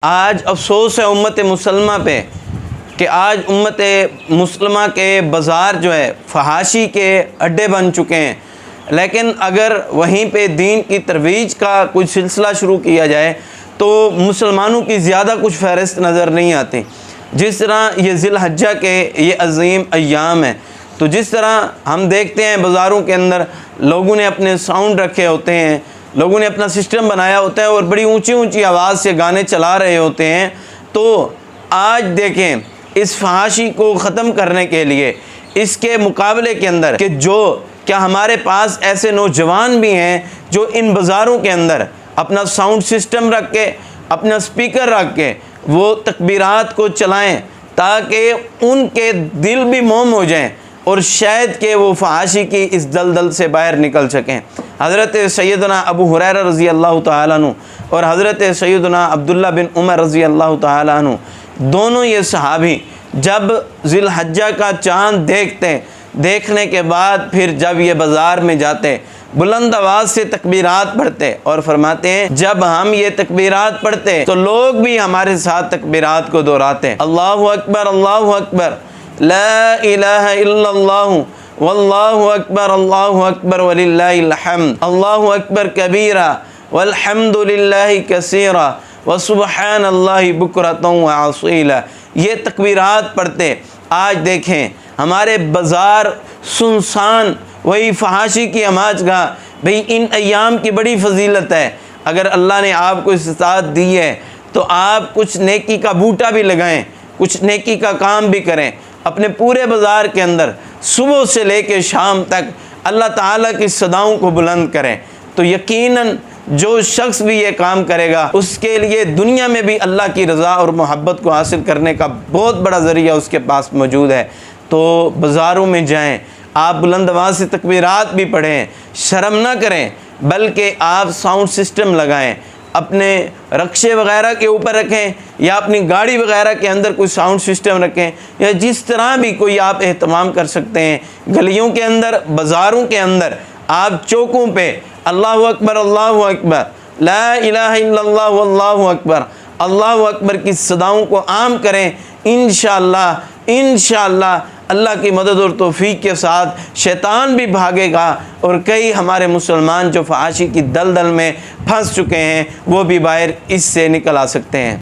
آج افسوس ہے امت مسلمہ پہ کہ آج امت مسلمہ کے بازار جو ہے فحاشی کے اڈے بن چکے ہیں، لیکن اگر وہیں پہ دین کی ترویج کا کچھ سلسلہ شروع کیا جائے تو مسلمانوں کی زیادہ کچھ فہرست نظر نہیں آتی۔ جس طرح یہ ذی الحجہ کے یہ عظیم ایام ہیں، تو جس طرح ہم دیکھتے ہیں بازاروں کے اندر لوگوں نے اپنے ساؤنڈ رکھے ہوتے ہیں، لوگوں نے اپنا سسٹم بنایا ہوتا ہے اور بڑی اونچی اونچی آواز سے گانے چلا رہے ہوتے ہیں۔ تو آج دیکھیں اس فحاشی کو ختم کرنے کے لیے اس کے مقابلے کے اندر کہ کیا ہمارے پاس ایسے نوجوان بھی ہیں جو ان بازاروں کے اندر اپنا ساؤنڈ سسٹم رکھ کے، اپنا سپیکر رکھ کے وہ تکبیرات کو چلائیں تاکہ ان کے دل بھی موم ہو جائیں اور شاید کہ وہ فحاشی کی اس دلدل سے باہر نکل سکیں۔ حضرت سیدنا ابو ہریرہ رضی اللہ تعالیٰ عنہ اور حضرت سیدنا عبداللہ بن عمر رضی اللہ تعالیٰ عنہ دونوں یہ صحابی جب ذی الحجہ کا چاند دیکھنے کے بعد پھر جب یہ بازار میں جاتے بلند آواز سے تکبیرات پڑھتے اور فرماتے ہیں جب ہم یہ تکبیرات پڑھتے تو لوگ بھی ہمارے ساتھ تکبیرات کو دہراتے، اللہ اکبر لا الہ الا اللہ واللہ اکبر وللہ الحمد، اللہ اکبر کبیرہ والحمد للہ کثیرہ وسبحان اللہ بکرۃ وعصیلا۔ یہ تکبیرات پڑھتے آج دیکھیں ہمارے بازار سنسان، وہی فحاشی کی آماج گاہ۔ بھئی ان ایام کی بڑی فضیلت ہے، اگر اللہ نے آپ کو استطاعت دی ہے تو آپ کچھ نیکی کا بوٹا بھی لگائیں، کچھ نیکی کا کام بھی کریں، اپنے پورے بازار کے اندر صبح سے لے کے شام تک اللہ تعالیٰ کی صداؤں کو بلند کریں، تو یقیناً جو شخص بھی یہ کام کرے گا اس کے لیے دنیا میں بھی اللہ کی رضا اور محبت کو حاصل کرنے کا بہت بڑا ذریعہ اس کے پاس موجود ہے۔ تو بازاروں میں جائیں، آپ بلند آواز سے تکبیرات بھی پڑھیں، شرم نہ کریں، بلکہ آپ ساؤنڈ سسٹم لگائیں، اپنے رکشے وغیرہ کے اوپر رکھیں یا اپنی گاڑی وغیرہ کے اندر کوئی ساؤنڈ سسٹم رکھیں، یا جس طرح بھی کوئی آپ اہتمام کر سکتے ہیں۔ گلیوں کے اندر، بازاروں کے اندر، آپ چوکوں پہ اللہ اکبر لا الہ الا اللہ واللہ اکبر کی صداؤں کو عام کریں۔ انشاءاللہ اللہ کی مدد اور توفیق کے ساتھ شیطان بھی بھاگے گا اور کئی ہمارے مسلمان جو فحاشی کی دلدل میں پھنس چکے ہیں وہ بھی باہر اس سے نکل آ سکتے ہیں۔